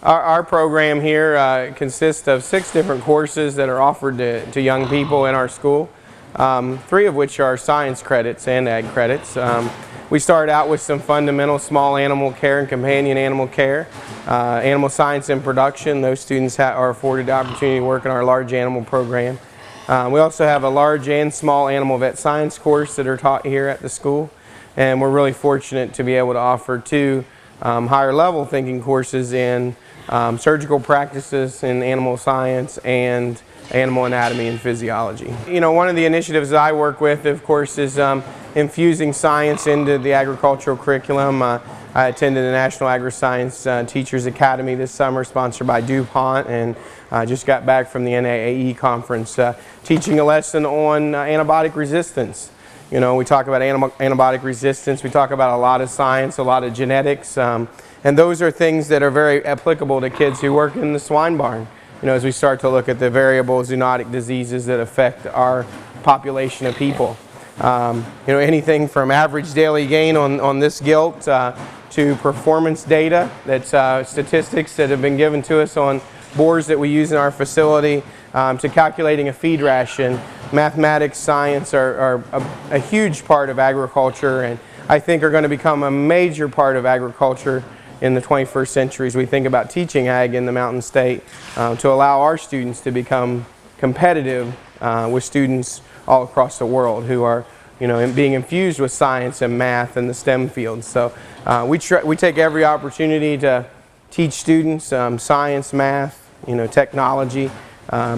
Our program here consists of 6 different courses that are offered to young people in our school, 3 of which are science credits and ag credits. We start out with some fundamental small animal care and companion animal care, animal science and production. Those students are afforded the opportunity to work in our large animal program. We also have a large and small animal vet science course that are taught here at the school, and we're really fortunate to be able to offer 2 higher level thinking courses in surgical practices in animal science and animal anatomy and physiology. You know, one of the initiatives that I work with, of course, is infusing science into the agricultural curriculum. I attended the National Agri-Science Teachers Academy this summer, sponsored by DuPont, and just got back from the NAAE conference teaching a lesson on antibiotic resistance. You know, we talk about antibiotic resistance, we talk about a lot of science, a lot of genetics, and those are things that are very applicable to kids who work in the swine barn. You know, as we start to look at the variable zoonotic diseases that affect our population of people. You know, anything from average daily gain on this gilt to performance data, that's statistics that have been given to us on boards that we use in our facility, to calculating a feed ration. Mathematics, science are a huge part of agriculture, and I think are going to become a major part of agriculture in the 21st century as we think about teaching ag in the Mountain State, to allow our students to become competitive with students all across the world who are, you know, being infused with science and math and the STEM fields. So we take every opportunity to teach students science, math, you know, technology,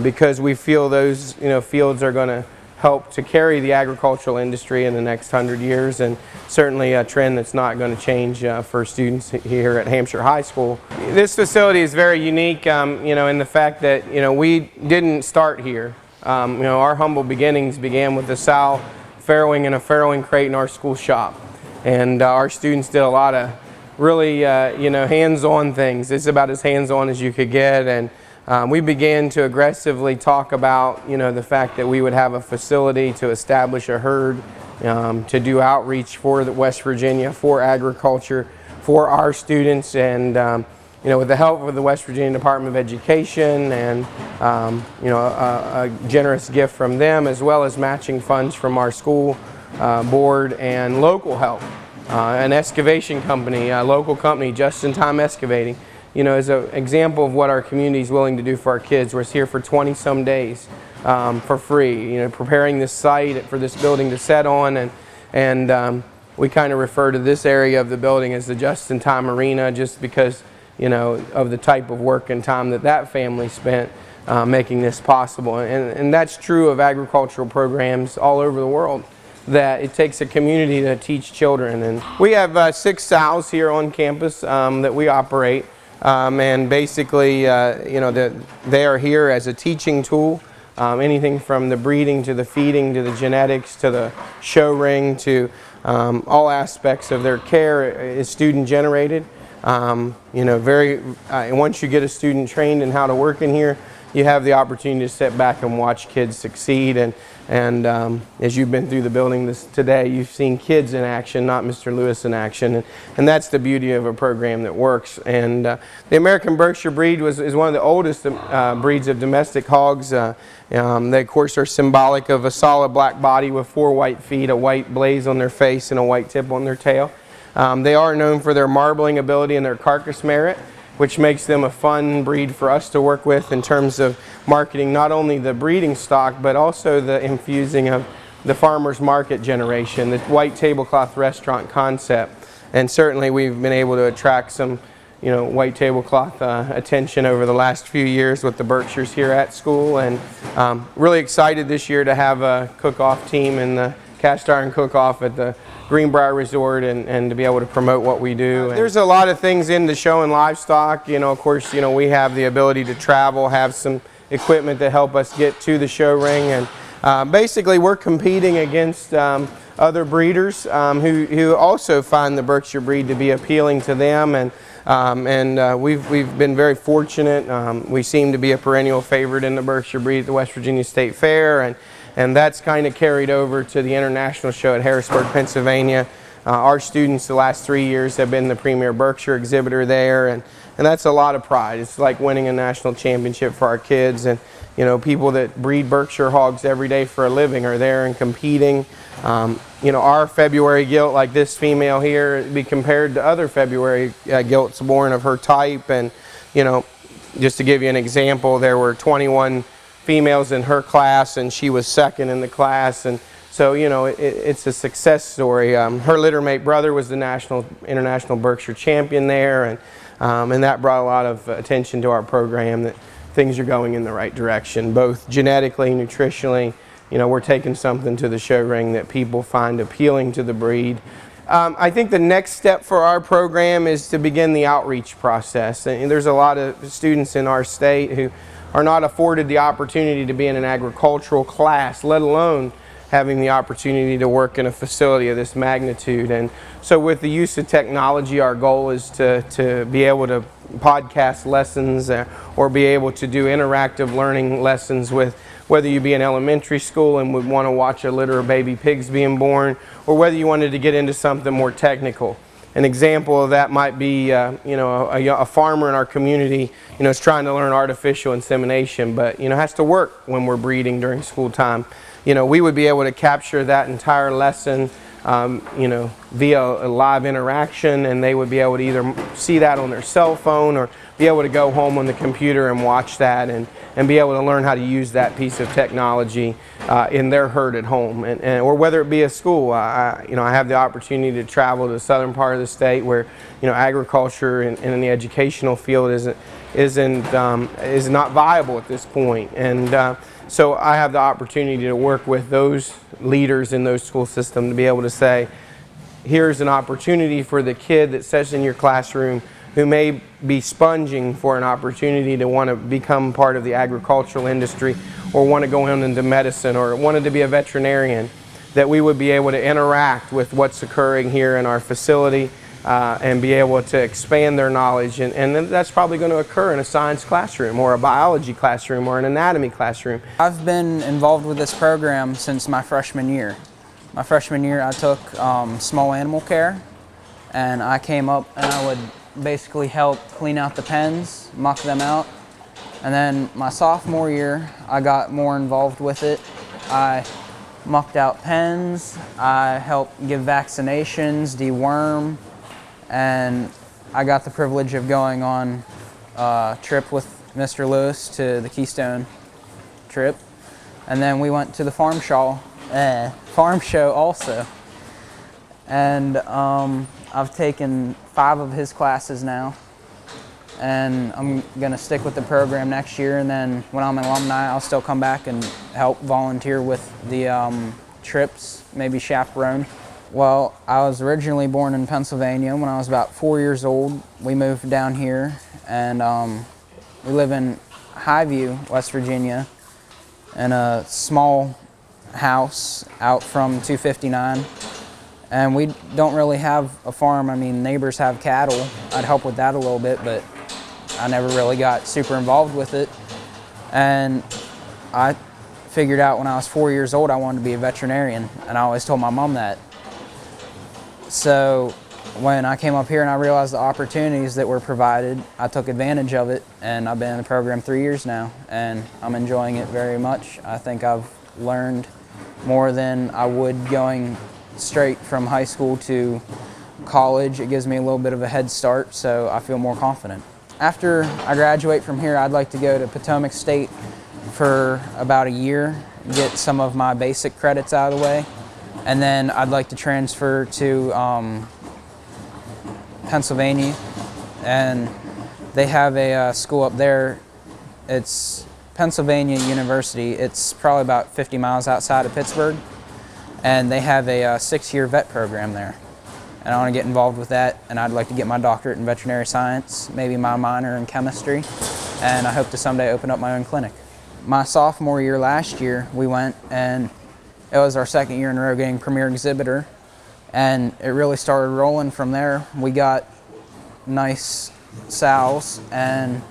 because we feel those, you know, fields are going to help to carry the agricultural industry in the next 100 years, and certainly a trend that's not going to change for students here at Hampshire High School. This facility is very unique, you know, in the fact that, you know, we didn't start here. You know, our humble beginnings began with a sow farrowing in a farrowing crate in our school shop, and our students did a lot of really, you know, hands-on things. It's about as hands-on as you could get, and we began to aggressively talk about, you know, the fact that we would have a facility to establish a herd, to do outreach for West Virginia, for agriculture, for our students, and you know, with the help of the West Virginia Department of Education and you know, a generous gift from them, as well as matching funds from our school board and local help. An excavation company, a local company, Just in Time Excavating, you know, is an example of what our community is willing to do for our kids. We're here for 20-some days for free, you know, preparing this site for this building to set on, and we kind of refer to this area of the building as the Just in Time Arena, just because, you know, of the type of work and time that family spent making this possible. And that's true of agricultural programs all over the world, that it takes a community to teach children. And we have 6 sows here on campus that we operate. And basically, you know, they are here as a teaching tool. Anything from the breeding to the feeding to the genetics to the show ring to all aspects of their care is student generated. You know, once you get a student trained in how to work in here, you have the opportunity to sit back and watch kids succeed. And as you've been through the building today, you've seen kids in action, not Mr. Lewis in action. And that's the beauty of a program that works. And the American Berkshire breed is one of the oldest breeds of domestic hogs. They, of course, are symbolic of a solid black body with 4 white feet, a white blaze on their face, and a white tip on their tail. They are known for their marbling ability and their carcass merit, which makes them a fun breed for us to work with in terms of marketing not only the breeding stock, but also the infusing of the farmer's market generation, the white tablecloth restaurant concept. And certainly we've been able to attract some, you know, white tablecloth attention over the last few years with the Berkshires here at school, and really excited this year to have a cook-off team in the cast iron cook-off at the Greenbrier Resort, and to be able to promote what we do. There's a lot of things in the show and livestock. You know, of course, you know, we have the ability to travel, have some equipment to help us get to the show ring, and basically we're competing against other breeders who also find the Berkshire breed to be appealing to them, and we've been very fortunate. We seem to be a perennial favorite in the Berkshire breed at the West Virginia State Fair, and that's kind of carried over to the international show at Harrisburg, Pennsylvania. Our students the last 3 years have been the premier Berkshire exhibitor there, and and that's a lot of pride. It's like winning a national championship for our kids, and you know, people that breed Berkshire hogs every day for a living are there and competing. You know, our February gilt, like this female here, be compared to other February gilts born of her type. And you know, just to give you an example, there were 21 females in her class, and she was second in the class. And so, you know, it's a success story. Her littermate brother was the international Berkshire champion there, and that brought a lot of attention to our program, that things are going in the right direction, both genetically, nutritionally. You know, we're taking something to the show ring that people find appealing to the breed. I think the next step for our program is to begin the outreach process. And there's a lot of students in our state who are not afforded the opportunity to be in an agricultural class, let alone having the opportunity to work in a facility of this magnitude. And so with the use of technology, our goal is to be able to podcast lessons or be able to do interactive learning lessons with, whether you be in elementary school and would want to watch a litter of baby pigs being born, or whether you wanted to get into something more technical. An example of that might be, you know, a farmer in our community, you know, is trying to learn artificial insemination, but, you know, has to work when we're breeding during school time. You know, we would be able to capture that entire lesson, you know, via a live interaction, and they would be able to either see that on their cell phone or be able to go home on the computer and watch that, and be able to learn how to use that piece of technology in their herd at home, or whether it be a school. You know, I have the opportunity to travel to the southern part of the state where, you know, agriculture and in the educational field is not viable at this point. And so I have the opportunity to work with those leaders in those school systems to be able to say, here's an opportunity for the kid that sits in your classroom who may be sponging for an opportunity to want to become part of the agricultural industry, or want to go into medicine, or wanted to be a veterinarian, that we would be able to interact with what's occurring here in our facility and be able to expand their knowledge. And that's probably going to occur in a science classroom, or a biology classroom, or an anatomy classroom. I've been involved with this program since my freshman year. My freshman year I took small animal care, and I came up and I would basically help clean out the pens, muck them out. And then my sophomore year I got more involved with it. I mucked out pens, I helped give vaccinations, deworm, and I got the privilege of going on a trip with Mr. Lewis to the Keystone trip. And then we went to the farm show also. And I've taken 5 of his classes now, and I'm gonna stick with the program next year, and then when I'm an alumni I'll still come back and help volunteer with the trips, maybe chaperone. Well, I was originally born in Pennsylvania. When I was about 4 years old, we moved down here, and we live in Highview, West Virginia, in a small house out from 259. And we don't really have a farm. I mean, neighbors have cattle. I'd help with that a little bit, but I never really got super involved with it. And I figured out when I was 4 years old I wanted to be a veterinarian, and I always told my mom that. So when I came up here and I realized the opportunities that were provided, I took advantage of it, and I've been in the program 3 years now, and I'm enjoying it very much. I think I've learned more than I would going straight from high school to college. It gives me a little bit of a head start, so I feel more confident. After I graduate from here, I'd like to go to Potomac State for about a year, get some of my basic credits out of the way, and then I'd like to transfer to Pennsylvania, and they have a school up there. It's Pennsylvania University. It's probably about 50 miles outside of Pittsburgh, and they have a 6-year vet program there. And I want to get involved with that, and I'd like to get my doctorate in veterinary science, maybe my minor in chemistry, and I hope to someday open up my own clinic. My sophomore year last year, we went, and it was our 2nd year in a row getting premier exhibitor, and it really started rolling from there. We got nice sows, and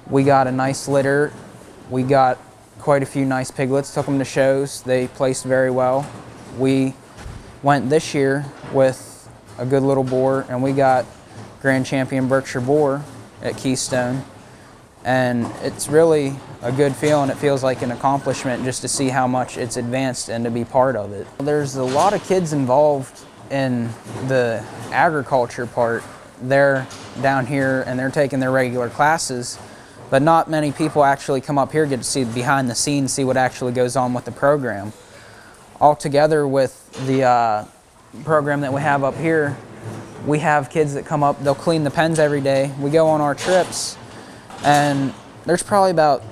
we got a nice litter. We got quite a few nice piglets, took them to shows. They placed very well. We went this year with a good little boar, and we got Grand Champion Berkshire boar, at Keystone. And it's really a good feeling. It feels like an accomplishment just to see how much it's advanced and to be part of it. There's a lot of kids involved in the agriculture part. They're down here and they're taking their regular classes, but not many people actually come up here, get to see behind the scenes, see what actually goes on with the program. All together with the program that we have up here, we have kids that come up, they'll clean the pens every day. We go on our trips, and there's probably about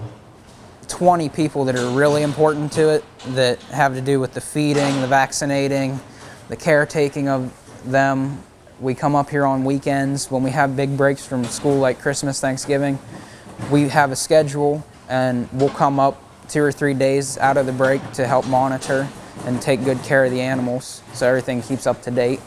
20 people that are really important to it, that have to do with the feeding, the vaccinating, the caretaking of them. We come up here on weekends when we have big breaks from school like Christmas, Thanksgiving. We have a schedule and we'll come up 2 or 3 days out of the break to help monitor and take good care of the animals so everything keeps up to date.